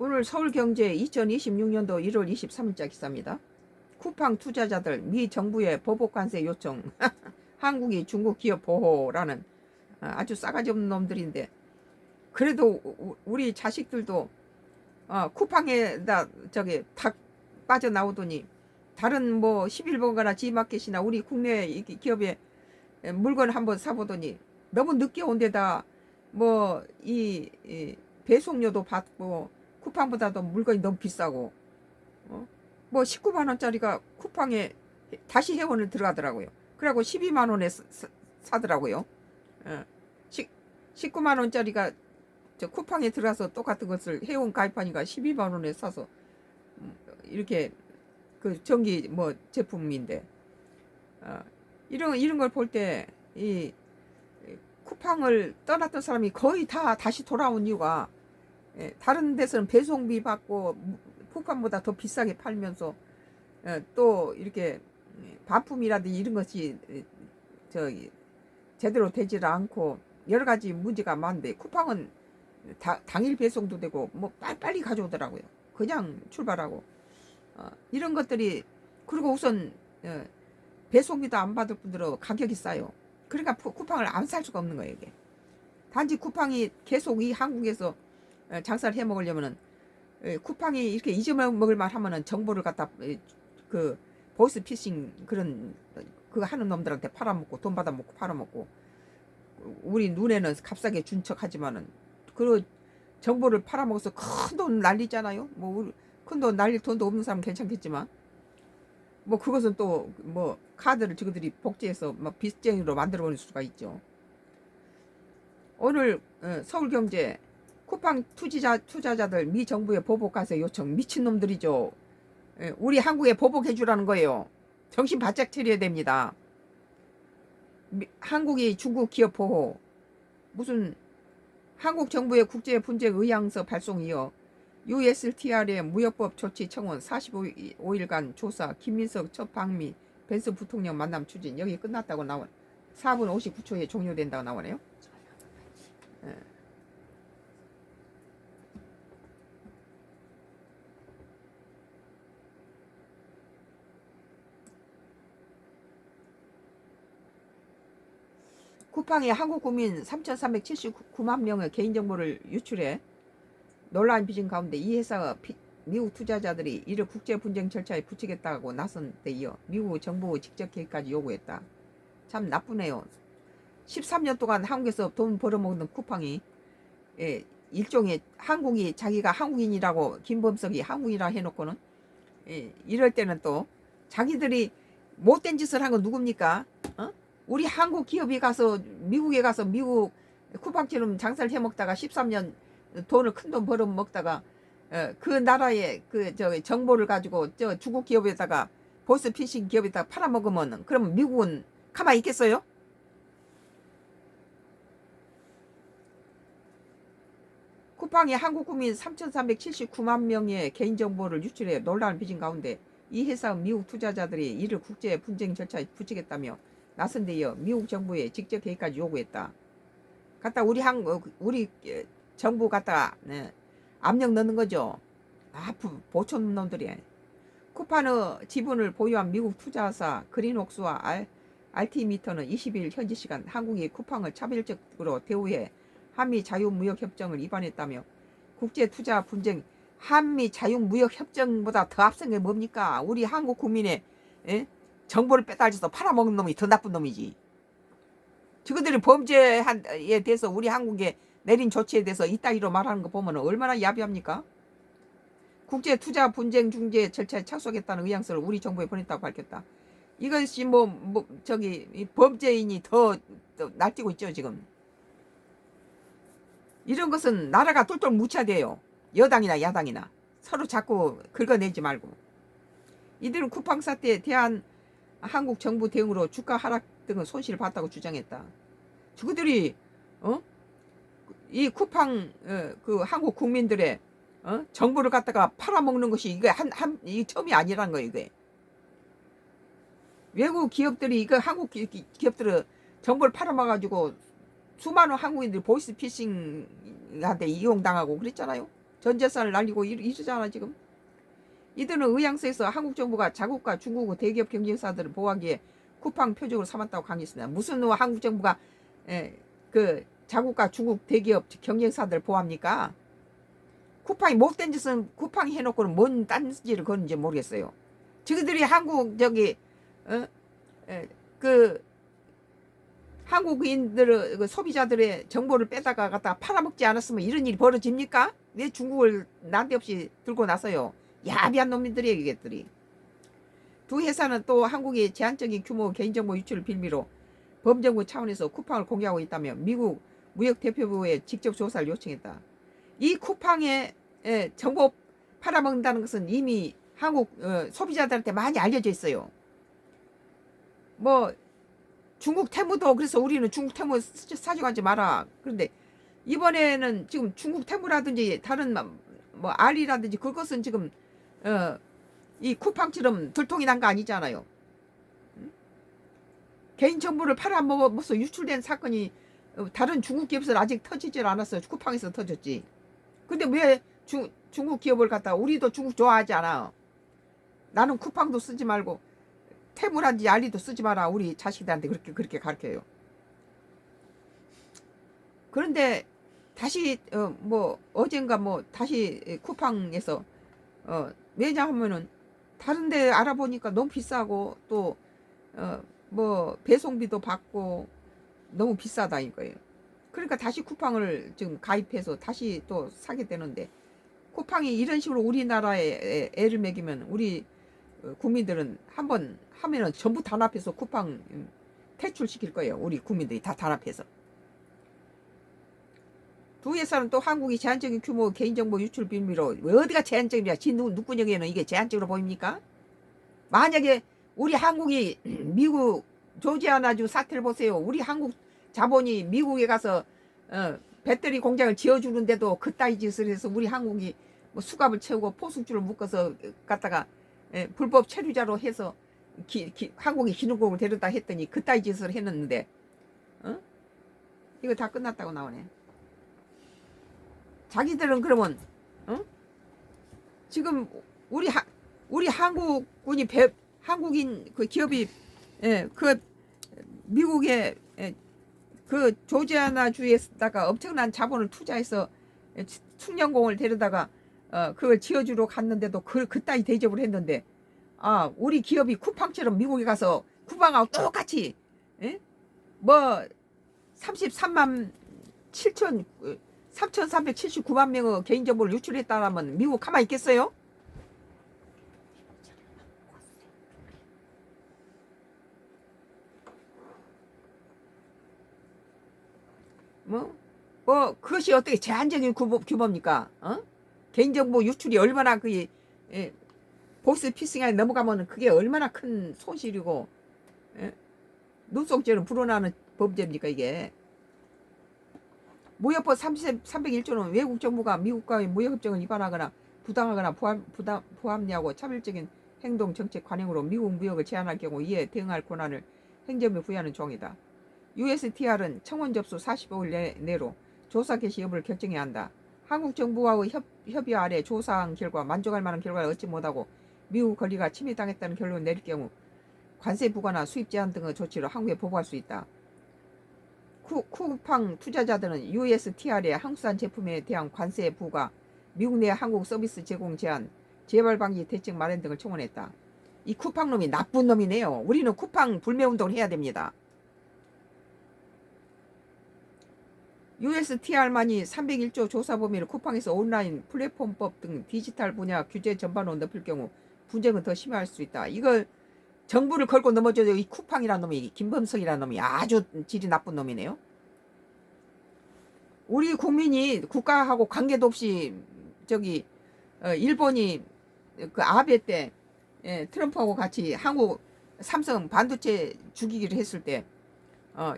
오늘 서울경제 2026년도 1월 23일자 기사입니다. 쿠팡 투자자들 미 정부의 보복 관세 요청 한국이 중국 기업 보호라는 아주 싸가지 없는 놈들인데, 그래도 우리 자식들도 쿠팡에다 저기 다 빠져나오더니 다른 뭐 11번가나 지마켓이나 우리 국내 기업에 물건 한번 사보더니 너무 늦게 온 데다 뭐 이 배송료도 받고 쿠팡보다도 물건이 너무 비싸고 뭐 19만 원짜리가 쿠팡에 다시 회원을 들어가더라고요. 그리고 12만 원에 사더라고요. 19만 원짜리가 저 쿠팡에 들어가서 똑같은 것을 회원 가입하니까 12만 원에 사서 이렇게 그 전기 뭐 제품인데 이런 걸 볼 때 이 쿠팡을 떠났던 사람이 거의 다 다시 돌아온 이유가, 다른 데서는 배송비 받고 쿠팡보다 더 비싸게 팔면서 또 이렇게 반품이라든지 이런 것이 저기 제대로 되질 않고 여러 가지 문제가 많은데, 쿠팡은 당일 배송도 되고 뭐 빨리 가져오더라고요. 그냥 출발하고 이런 것들이. 그리고 우선 배송비도 안 받을 뿐더러 가격이 싸요. 그러니까 쿠팡을 안 살 수가 없는 거예요. 이게 단지 쿠팡이 계속 이 한국에서 장사를 해 먹으려면은, 쿠팡이 이렇게 잊어먹을 만 하면은 정보를 갖다 그 보이스 피싱 그런 그거 하는 놈들한테 팔아먹고 돈 받아먹고 팔아먹고, 우리 눈에는 값싸게 준 척하지만은 그 정보를 팔아먹어서 큰 돈 날리잖아요. 뭐 큰 돈 날릴 돈도 없는 사람 괜찮겠지만, 뭐 그것은 또 뭐 카드를 저들이 복제해서 막 빚쟁이로 만들어버릴 수가 있죠. 오늘 서울경제 쿠팡 투자자들 미 정부의 보복 관세 요청. 미친놈들이죠. 우리 한국에 보복해 주라는 거예요. 정신 바짝 차려야 됩니다. 한국이 중국 기업 보호, 무슨 한국 정부의 국제 분쟁 의향서 발송 이어 USTR의 무역법 조치 청원 45일간 조사, 김민석 첫 방미 벤스 부통령 만남 추진. 여기 끝났다고 나와. 4분 59초에 종료된다고 나오네요. 쿠팡이 한국 국민 3,379만 명의 개인정보를 유출해 논란이 빚은 가운데 이 회사가 미국 투자자들이 이를 국제 분쟁 절차에 붙이겠다고 나선 데 이어 미국 정부 직접 개입까지 요구했다. 참 나쁘네요. 13년 동안 한국에서 돈 벌어먹는 쿠팡이 일종의 한국이 자기가 한국인이라고, 김범석이 한국이라 해놓고는 이럴 때는 또 자기들이 못된 짓을 한 건 누굽니까? 우리 한국 기업이 가서 미국에 가서 미국 쿠팡처럼 장사를 해먹다가 13년 돈을 큰 돈 벌어 먹다가 그 나라의 그 정보를 가지고 저 중국 기업에다가 보이스 피싱 기업에다가 팔아먹으면, 그러면 미국은 가만히 있겠어요? 쿠팡이 한국 국민 3,379만 명의 개인정보를 유출해 논란을 빚은 가운데 이 회사 미국 투자자들이 이를 국제 분쟁 절차에 붙이겠다며 나선 데 이어 미국 정부에 직접 개입까지 요구했다. 갖다 우리 정부 갖다가 압력 넣는 거죠. 보촌 놈들이. 쿠팡의 지분을 보유한 미국 투자사 그린웍스와 알티미터는 20일 현지 시간 한국이 쿠팡을 차별적으로 대우해 한미 자유무역협정을 위반했다며 국제 투자 분쟁. 한미 자유무역협정보다 더 앞선 게 뭡니까? 우리 한국 국민의 정보를 빼달려서 팔아먹는 놈이 더 나쁜 놈이지. 저들이 범죄에 대해서 우리 한국에 내린 조치에 대해서 이따위로 말하는 거 보면 얼마나 야비합니까? 국제 투자 분쟁 중재 절차에 착수하겠다는 의향서를 우리 정부에 보냈다고 밝혔다. 이것이 범죄인이 더 날뛰고 있죠 지금. 이런 것은 나라가 똘똘 뭉쳐야 돼요. 여당이나 야당이나 서로 자꾸 긁어내지 말고. 이들은 쿠팡 사태에 대한 한국 정부 대응으로 주가 하락 등의 손실을 봤다고 주장했다. 저들이 이 쿠팡 그 한국 국민들의 정보를 갖다가 팔아먹는 것이 이게 이 처음이 아니라는 거예요. 이게 외국 기업들이 이거 한국 기업들을 정보를 팔아먹어가지고 수많은 한국인들이 보이스 피싱한테 이용당하고 그랬잖아요. 전 재산을 날리고 이러잖아 지금. 이들은 의향서에서 한국 정부가 자국과 중국 대기업 경쟁사들을 보호하기에 쿠팡 표적으로 삼았다고 강조했습니다. 무슨 한국 정부가 그 자국과 중국 대기업 경쟁사들을 보호합니까? 쿠팡이 못된 짓은 쿠팡이 해놓고는 뭔 딴지를 거는지 모르겠어요. 저기들이 한국 그 한국인들 그 소비자들의 정보를 빼다가 갖다 팔아먹지 않았으면 이런 일이 벌어집니까? 왜 중국을 난데없이 들고 나서요? 야비한 놈들이에요 이게들이. 두 회사는 또 한국의 제한적인 규모 개인정보 유출을 빌미로 범정부 차원에서 쿠팡을 공개하고 있다며 미국 무역대표부에 직접 조사를 요청했다. 이 쿠팡의 정보 팔아먹는다는 것은 이미 한국 소비자들한테 많이 알려져 있어요. 뭐 중국 테무도 그래서 우리는 중국 테무 사정하지 마라. 그런데 이번에는 지금 중국 테무라든지 다른 뭐 알리라든지 그것은 지금 이 쿠팡처럼 들통이 난 거 아니잖아요. 개인정보를 팔아먹어서 유출된 사건이 다른 중국 기업에서 아직 터지질 않았어요. 쿠팡에서 터졌지. 근데 왜 중국 기업을 갖다 우리도 중국 좋아하지 않아. 나는 쿠팡도 쓰지 말고 테무라든지 알리도 쓰지 마라. 우리 자식들한테 그렇게 가르쳐요. 그런데 다시 뭐 어젠가 뭐 다시 쿠팡에서 왜냐하면은 다른데 알아보니까 너무 비싸고 또 뭐 배송비도 받고 너무 비싸다 이거예요. 그러니까 다시 쿠팡을 지금 가입해서 다시 또 사게 되는데 쿠팡이 이런 식으로 우리나라에 애를 먹이면 우리 국민들은 한번 하면은 전부 단합해서 쿠팡 퇴출시킬 거예요. 우리 국민들이 다 단합해서. 두 회사는 또 한국이 제한적인 규모 개인정보 유출 빌미로 어디가 제한적이야? 지 누구에게는 이게 제한적으로 보입니까? 만약에 우리 한국이 미국 조지아나주 사태를 보세요. 우리 한국 자본이 미국에 가서 배터리 공장을 지어주는데도 그따위 짓을 해서 우리 한국이 뭐 수갑을 채우고 포승줄을 묶어서 갖다가 불법 체류자로 해서 한국이 기능국을 데려다 했더니 그따위 짓을 했는데 이거 다 끝났다고 나오네. 자기들은 그러면 지금 우리 한국군이 한국인 그 기업이 그 미국의 그 조지아나 주에다가 엄청난 자본을 투자해서 숙련공을 데려다가 그걸 지어주러 갔는데도 그따위 대접을 했는데 우리 기업이 쿠팡처럼 미국에 가서 쿠팡하고 똑같이 뭐 33만 7천 3,379만 명의 개인정보를 유출했다라면 미국 가만히 있겠어요? 그것이 어떻게 제한적인 규모입니까? 개인정보 유출이 얼마나 보이스피싱에 넘어가면 그게 얼마나 큰 손실이고 눈속죄는 불어나는 범죄입니까 이게? 무역법 301조는 외국 정부가 미국과의 무역협정을 위반하거나 부당하거나 부합리하고 차별적인 행동 정책 관행으로 미국 무역을 제한할 경우 이에 대응할 권한을 행정부에 부여하는 조항이다. USTR은 청원 접수 45일 내로 조사 개시 여부를 결정해야 한다. 한국 정부와의 협의 아래 조사한 결과 만족할 만한 결과를 얻지 못하고 미국 권리가 침해당했다는 결론을 내릴 경우 관세 부과나 수입 제한 등의 조치로 한국에 보고할 수 있다. 쿠팡 투자자들은 USTR의 한국산 제품에 대한 관세 부과, 미국 내 한국 서비스 제공 제한, 재발 방지 대책 마련 등을 청원했다. 이 쿠팡 놈이 나쁜 놈이네요. 우리는 쿠팡 불매 운동을 해야 됩니다. USTR만이 301조 조사 범위를 쿠팡에서 온라인 플랫폼법 등 디지털 분야 규제 전반으로 넓힐 경우 분쟁은 더 심화할 수 있다. 이걸 정부를 걸고 넘어져도 이 쿠팡이라는 놈이 김범석이라는 놈이 아주 질이 나쁜 놈이네요. 우리 국민이 국가하고 관계도 없이 일본이 그 아베 때 트럼프하고 같이 한국 삼성 반도체 죽이기를 했을 때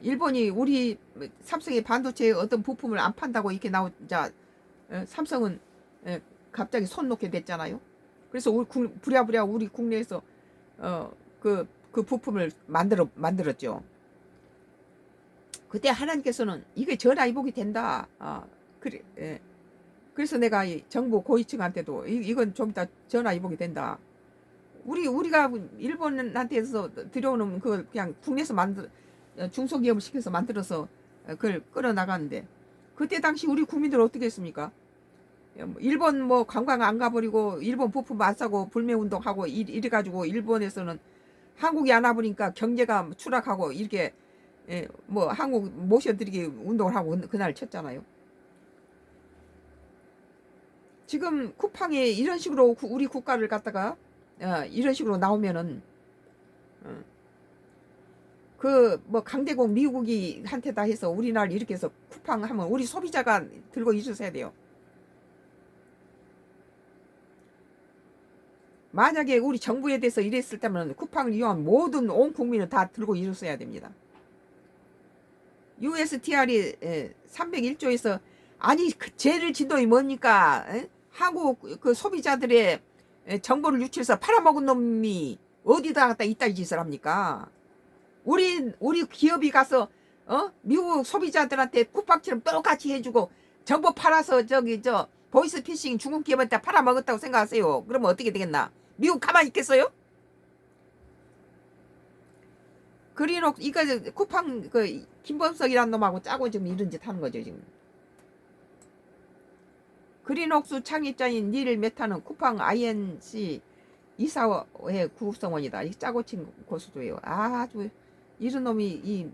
일본이 우리 삼성의 반도체 어떤 부품을 안 판다고 이렇게 나오자 삼성은 갑자기 손 놓게 됐잖아요. 그래서 부랴부랴 우리 국내에서 그 부품을 만들었죠. 그때 하나님께서는 이게 전화위복이 된다. 그래. 그래서 내가 이 정부 고위층한테도 이건 좀 이따 전화해보게 된다. 우리가 일본한테서 들여오는 그걸 그냥 국내에서 중소기업을 시켜서 만들어서 그걸 끌어나가는데, 그때 당시 우리 국민들 어떻게 했습니까? 일본 뭐 관광 안 가버리고 일본 부품 안 사고 불매운동하고 이래가지고 일본에서는 한국이 안 와보니까 경제가 추락하고 이렇게 뭐 한국 모셔드리기 운동을 하고 그날 쳤잖아요. 지금 쿠팡이 이런 식으로 우리 국가를 갖다가 이런 식으로 나오면은 그 뭐 강대국 미국이 한테다 해서 우리나라를 이렇게 해서 쿠팡 하면 우리 소비자가 들고 있어야 돼요. 만약에 우리 정부에 대해서 이랬을 때면 쿠팡을 이용한 모든 온 국민은 다 들고 일어서야 됩니다. USTR이 301조에서 아니 그 죄를 진동이 뭡니까? 한국 그 소비자들의 정보를 유출해서 팔아먹은 놈이 어디다 갖다 이따위 짓을 합니까? 우리 기업이 가서 미국 소비자들한테 쿠팡처럼 똑같이 해주고 정보 팔아서 저 보이스피싱 중국 기업한테 팔아먹었다고 생각하세요. 그러면 어떻게 되겠나? 미국 가만히 있겠어요? 그리놓고 이거 쿠팡 그 김범석이라는 놈하고 짜고 지금 이런 짓 하는 거죠 지금. 그린옥수 창립자인 닐 메타는 쿠팡 INC 이사회 구성원이다. 이 짜고 친 고수도예요. 아주 이런 놈이 이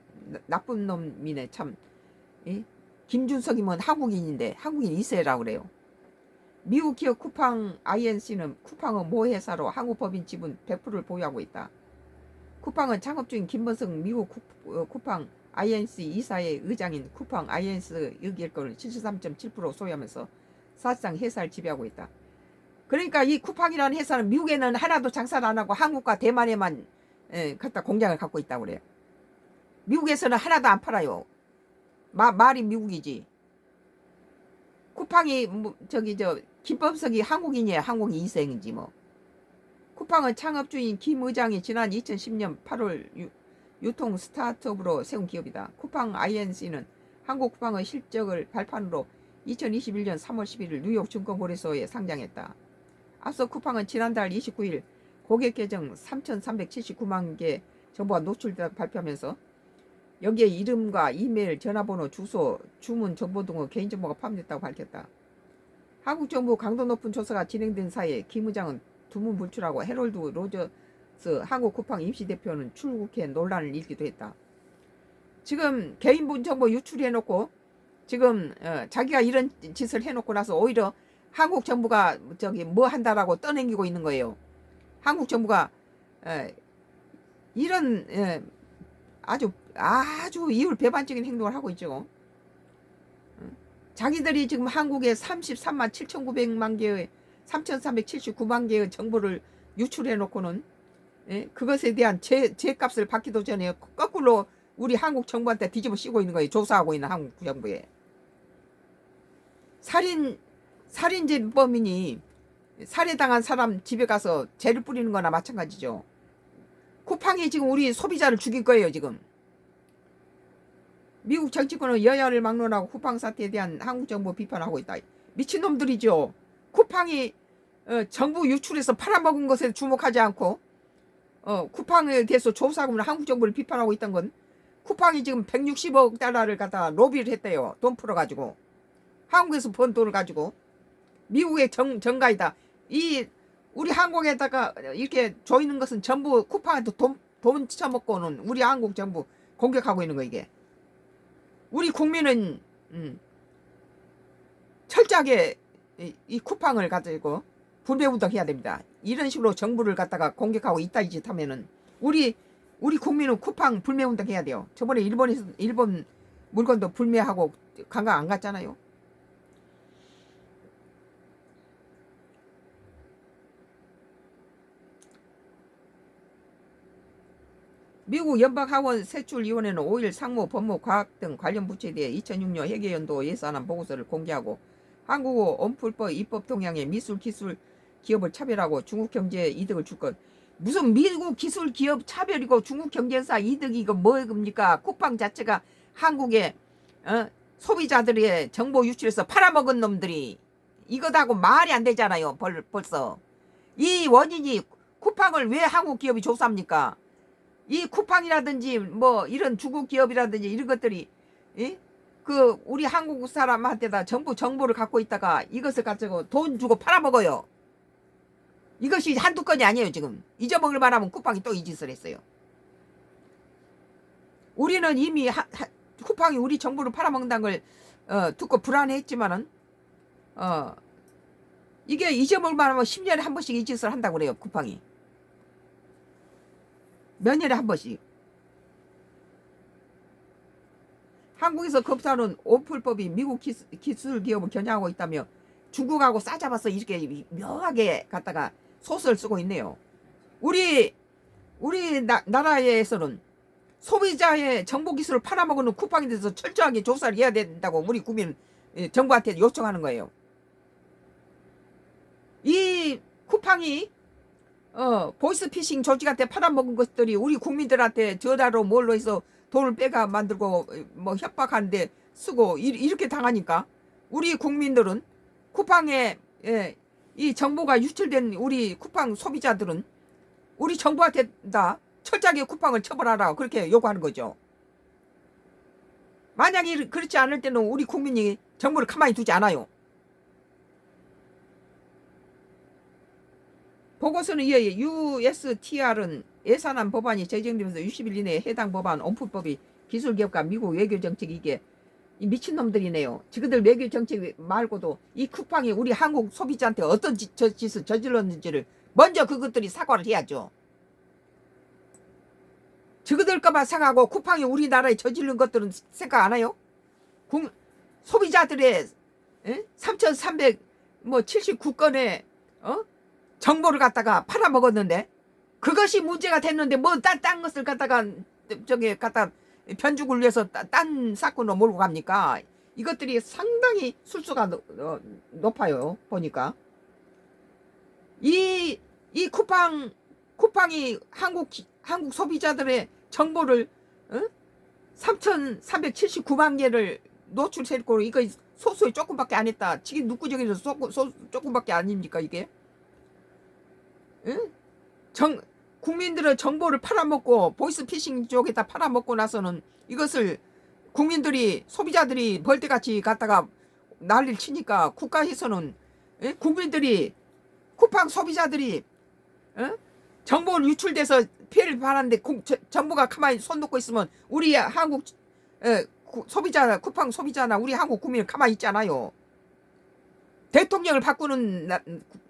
나쁜 놈이네 참. 김준석이면 한국인인데 한국인 2세라고 그래요. 미국 기업 쿠팡 INC는 쿠팡의 모 회사로 한국 법인 지분 100%를 보유하고 있다. 쿠팡은 창업 중인 김범석 미국 쿠팡 INC 이사의 의장인 쿠팡 INC 의결권을 73.7% 소유하면서 사실상 회사를 지배하고 있다. 그러니까 이 쿠팡이라는 회사는 미국에는 하나도 장사를 안 하고 한국과 대만에만 갖다 공장을 갖고 있다고 그래요. 미국에서는 하나도 안 팔아요. 말이 미국이지. 쿠팡이 뭐 김범석이 한국인이에요. 한국인 2세인지 뭐. 쿠팡은 창업주인 김 의장이 지난 2010년 8월 유통 스타트업으로 세운 기업이다. 쿠팡 INC는 한국 쿠팡의 실적을 발판으로 2021년 3월 11일 뉴욕 증권거래소에 상장했다. 앞서 쿠팡은 지난달 29일 고객 계정 3,379만 개 정보가 노출되다 발표하면서 여기에 이름과 이메일, 전화번호, 주소, 주문 정보 등의 개인정보가 포함됐다고 밝혔다. 한국 정부 강도 높은 조사가 진행된 사이에 김 의장은 두문불출하고 해롤드 로저스 한국 쿠팡 임시대표는 출국해 논란을 일기도 했다. 지금 개인분 정보 유출해놓고 지금 자기가 이런 짓을 해놓고 나서 오히려 한국 정부가 뭐 한다라고 떠넘기고 있는 거예요. 한국 정부가 이런 아주 이율 배반적인 행동을 하고 있죠. 자기들이 지금 한국에 33만 7,900만 개의 3,379만 개의 정보를 유출해 놓고는 그것에 대한 죄값을 받기도 전에 거꾸로 우리 한국 정부한테 뒤집어 씌고 있는 거예요. 조사하고 있는 한국 정부에. 살인범인이 살해당한 사람 집에 가서 죄를 뿌리는 거나 마찬가지죠. 쿠팡이 지금 우리 소비자를 죽일 거예요 지금. 미국 정치권은 여야를 막론하고 쿠팡 사태에 대한 한국 정부 비판하고 있다. 미친놈들이죠. 쿠팡이 정부 유출해서 팔아먹은 것에 주목하지 않고 쿠팡에 대해서 조사하고 한국 정부를 비판하고 있던 건 쿠팡이 지금 160억 달러를 갖다 로비를 했대요. 돈 풀어가지고. 한국에서 번 돈을 가지고. 미국의 정가이다. 우리 한국에다가 이렇게 조이는 것은 전부 쿠팡한테 돈 쳐먹고는 우리 한국 정부 공격하고 있는 거 이게. 우리 국민은 철저하게 이 쿠팡을 가지고 불매운동해야 됩니다. 이런 식으로 정부를 갖다가 공격하고 이따위 짓 하면은 우리 국민은 쿠팡 불매운동해야 돼요. 저번에 일본 물건도 불매하고 관광 안 갔잖아요. 미국 연방하원 세출위원회는 5일 상무, 법무, 과학 등 관련 부처에 대해 2006년 회계연도 예산안 보고서를 공개하고 한국어 언불법 입법 동향의 미술 기술 기업을 차별하고 중국 경제에 이득을 줄 것. 무슨 미국 기술 기업 차별이고 중국 경제사 이득이고 뭐입니까? 쿠팡 자체가 한국의 소비자들의 정보 유출해서 팔아먹은 놈들이 이거다고 말이 안 되잖아요. 벌써 이 원인이 쿠팡을 왜 한국 기업이 조사합니까? 이 쿠팡이라든지 뭐 이런 중국 기업이라든지 이런 것들이 그 우리 한국 사람한테다 전부 정보를 갖고 있다가 이것을 가지고 돈 주고 팔아먹어요. 이것이 한두 건이 아니에요. 지금 잊어먹을 만하면 쿠팡이 또 이 짓을 했어요. 우리는 이미 쿠팡이 우리 정보를 팔아먹는다는 걸 듣고 불안해했지만은 이게 잊어먹을 만하면 10년에 한 번씩 이 짓을 한다고 그래요. 쿠팡이 몇 년에 한 번씩. 한국에서 검사는 오플법이 미국 기술 기업을 겨냥하고 있다며 중국하고 싸잡아서 이렇게 묘하게 갖다가 소설을 쓰고 있네요. 우리 나라에서는 소비자의 정보 기술을 팔아먹는 쿠팡에 대해서 철저하게 조사를 해야 된다고 우리 국민 정부한테 요청하는 거예요. 이 쿠팡이 보이스피싱 조직한테 팔아먹은 것들이 우리 국민들한테 전화로 뭘로 해서 돈을 빼가 만들고 뭐 협박하는데 쓰고 이렇게 당하니까 우리 국민들은 쿠팡에 이 정보가 유출된 우리 쿠팡 소비자들은 우리 정부한테 다 철저하게 쿠팡을 처벌하라 그렇게 요구하는 거죠. 만약에 그렇지 않을 때는 우리 국민이 정부를 가만히 두지 않아요. 보고서는 이에 USTR은 예산안 법안이 제정되면서 60일 이내에 해당 법안 온풀법이 기술기업과 미국 외교정책 이게 미친놈들이네요. 지그들 외교정책 말고도 이 쿠팡이 우리 한국 소비자한테 어떤 짓을 저질렀는지를 먼저 그것들이 사과를 해야죠. 지그들까만 생각하고 쿠팡이 우리나라에 저지른 것들은 생각 안 해요? 소비자들의 3,379건의 정보를 갖다가 팔아먹었는데 그것이 문제가 됐는데 뭐 딴 것을 갖다가 갖다 편죽을 위해서 딴 사건으로 몰고 갑니까? 이것들이 상당히 술수가 높아요. 보니까 이 쿠팡이 한국 소비자들의 정보를 3,379만 개를 노출했고 이거 소수의 조금밖에 안 했다. 지금 누구적에서 조금밖에 아닙니까 이게? 국민들의 정보를 팔아먹고 보이스피싱 쪽에다 팔아먹고 나서는 이것을 국민들이 소비자들이 벌떼같이 갖다가 난리를 치니까 국가에서는 국민들이 쿠팡 소비자들이 정보를 유출돼서 피해를 받았는데 정부가 가만히 손 놓고 있으면 우리 한국 소비자 쿠팡 소비자나 우리 한국 국민은 가만히 있잖아요. 대통령을 바꾸는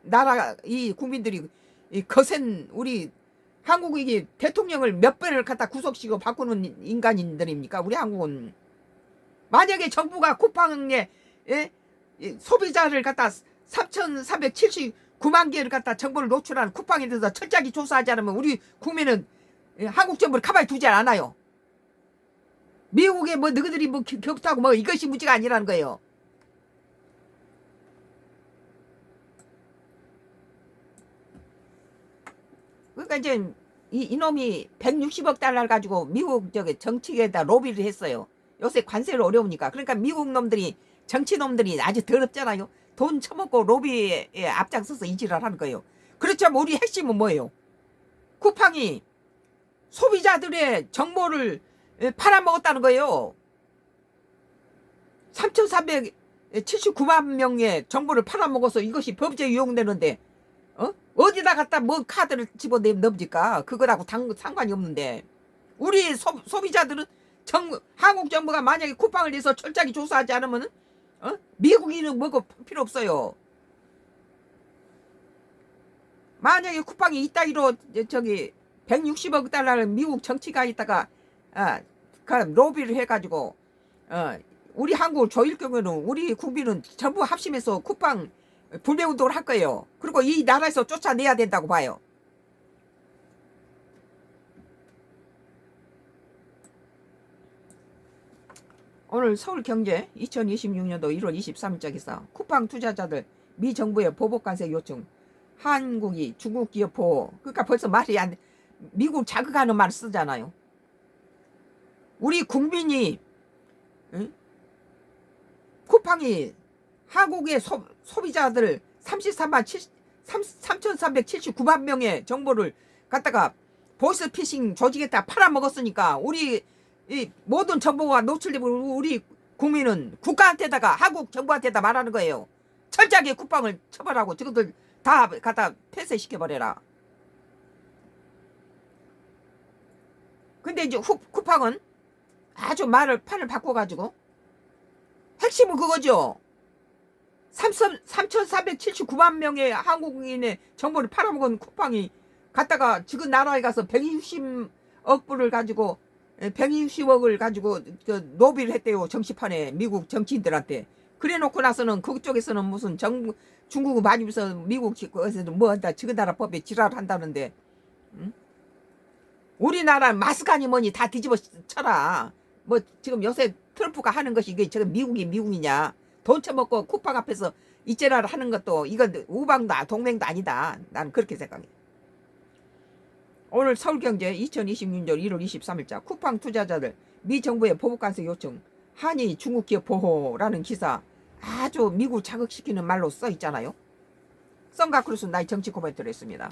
나라 이 국민들이 이 거센 우리 한국이 대통령을 몇 번을 갖다 구속시키고 바꾸는 인간들입니까? 우리 한국은 만약에 정부가 쿠팡에 소비자를 갖다 3,379만 개를 갖다 정보를 노출하는 쿠팡에 대해서 철저하게 조사하지 않으면 우리 국민은 한국 정부를 가만히 두지 않아요. 미국에 뭐 너희들이 뭐 격투하고 뭐 이것이 문제가 아니라는 거예요. 그러니까 이제 이놈이 160억 달러를 가지고 미국 정치계에다 로비를 했어요. 요새 관세를 어려우니까. 그러니까 미국 놈들이 정치 놈들이 아주 더럽잖아요. 돈 처먹고 로비에 앞장서서 이지랄 하는 거예요. 그렇지만 우리 핵심은 뭐예요? 쿠팡이 소비자들의 정보를 팔아먹었다는 거예요. 3,379만 명의 정보를 팔아먹어서 이것이 법제에 유용되는데 어디다 갖다 뭐 카드를 집어넣습니까? 그거라고 상관이 없는데 우리 소비자들은 한국 정부가 만약에 쿠팡을 해서 철저하게 조사하지 않으면 미국인은 뭐고 필요 없어요. 만약에 쿠팡이 이따위로 160억 달러를 미국 정치가 있다가 로비를 해가지고 우리 한국을 조일 경우에는 우리 국민은 전부 합심해서 쿠팡 불매운동을 할 거예요. 그리고 이 나라에서 쫓아내야 된다고 봐요. 오늘 서울경제 2026년도 1월 23일자 기사 쿠팡 투자자들 미 정부의 보복관세 요청 한국이 중국 기업 보호. 그러니까 벌써 말이 안 돼. 미국 자극하는 말 쓰잖아요. 우리 국민이 쿠팡이 한국의 소비자들 3379만 명의 정보를 갖다가 보이스피싱 조직에다 팔아먹었으니까 우리 이 모든 정보가 노출되고 우리 국민은 국가한테다가 한국 정부한테다 말하는 거예요. 철저하게 쿠팡을 처벌하고 저것들 다 갖다 폐쇄시켜버려라. 근데 이제 쿠팡은 아주 판을 바꿔가지고 핵심은 그거죠. 3,479만 명의 한국인의 정보를 팔아먹은 쿠팡이 갔다가 지금 나라에 가서 160억 불을 가지고 160억을 가지고 그 노비를 했대요. 정치판에 미국 정치인들한테. 그래 놓고 나서는 그쪽에서는 무슨 중국을 많이 비서 미국 거기서도 뭐 한다 지금 나라 법에 지랄 한다는데 응? 우리나라 마스카니 뭐니 다 뒤집어 쳐라. 뭐 지금 요새 트럼프가 하는 것이 이게 지금 미국이냐. 돈 쳐먹고 쿠팡 앞에서 이제랄 하는 것도 이건 우방도 동맹도 아니다. 난 그렇게 생각해. 오늘 서울경제 2026년 1월 23일자 쿠팡 투자자들 미 정부의 보복관세 요청 한이 중국 기업 보호라는 기사 아주 미국 자극시키는 말로 써 있잖아요. 썬가크루스 나의 정치 코멘트를 했습니다.